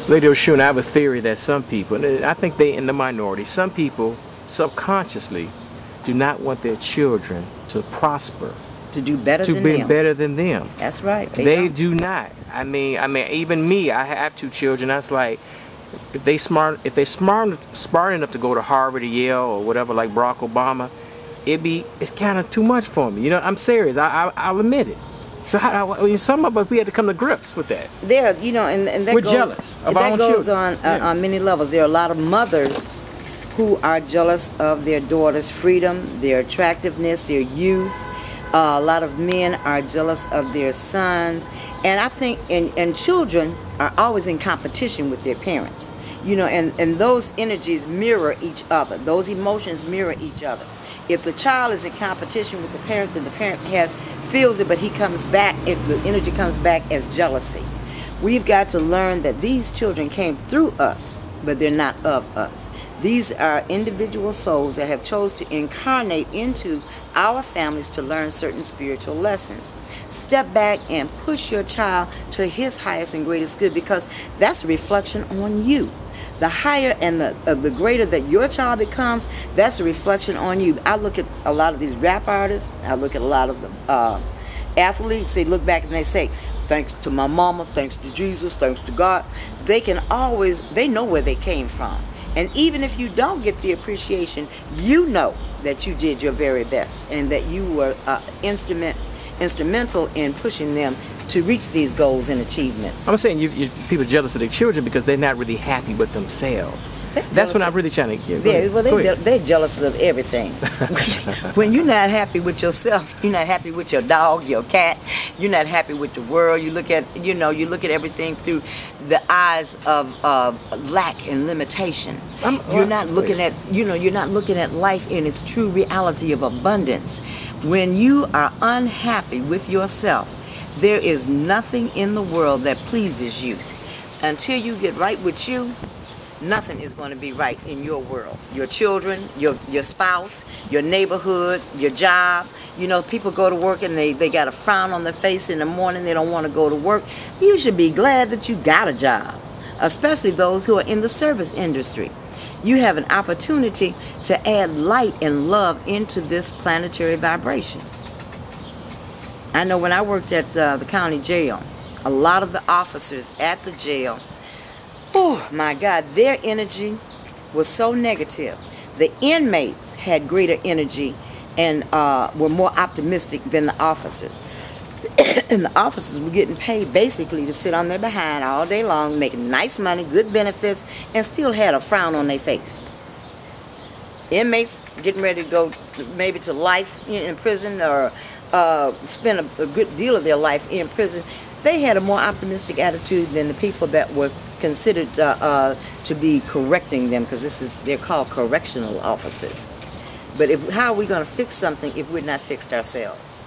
Lady Oshun, I have a theory that some people, and I think they in the minority, some people subconsciously do not want their children to prosper, To do better to than be them. better than them. That's right. They don't. do not. I mean, even me, I have two children. That's like, if they smart enough to go to Harvard or Yale or whatever, like Barack Obama, it's kind of too much for me. You know, I'm serious. I'll admit it. So some of us, we had to come to grips with that. There, you know, and that We're goes, jealous of our that own goes children. on many levels. There are a lot of mothers who are jealous of their daughters' freedom, their attractiveness, their youth. A lot of men are jealous of their sons, and I think and children are always in competition with their parents. You know, and those energies mirror each other. Those emotions mirror each other. If the child is in competition with the parent, then the parent feels it, but he comes back, the energy comes back as jealousy. We've got to learn that these children came through us, but they're not of us. These are individual souls that have chose to incarnate into our families to learn certain spiritual lessons. Step back and push your child to his highest and greatest good, because that's a reflection on you. The higher and the greater that your child becomes, that's a reflection on you. I look at a lot of these rap artists, I look at a lot of the athletes, they look back and they say, thanks to my mama, thanks to Jesus, thanks to God. They know where they came from. And even if you don't get the appreciation, you know that you did your very best and that you were instrumental in pushing them to reach these goals and achievements. I'm saying people are jealous of their children because they're not really happy with themselves. That's what I'm really trying to get. They're jealous of everything. When you're not happy with yourself, you're not happy with your dog, your cat, you're not happy with the world. You look at everything through the eyes of lack and limitation. You're not looking at life in its true reality of abundance. When you are unhappy with yourself, there is nothing in the world that pleases you. Until you get right with you, nothing is going to be right in your world. Your children, your spouse, your neighborhood, your job. You know, people go to work and they got a frown on their face in the morning. They don't want to go to work. You should be glad that you got a job, especially those who are in the service industry. You have an opportunity to add light and love into this planetary vibration. I know when I worked at the county jail, a lot of the officers at the jail, oh my God, their energy was so negative. The inmates had greater energy and were more optimistic than the officers. And the officers were getting paid basically to sit on their behind all day long, making nice money, good benefits, and still had a frown on their face. Inmates getting ready to go maybe to life in prison or spend a good deal of their life in prison. They had a more optimistic attitude than the people that were considered to be correcting them, because they're called correctional officers. But how are we going to fix something if we're not fixed ourselves?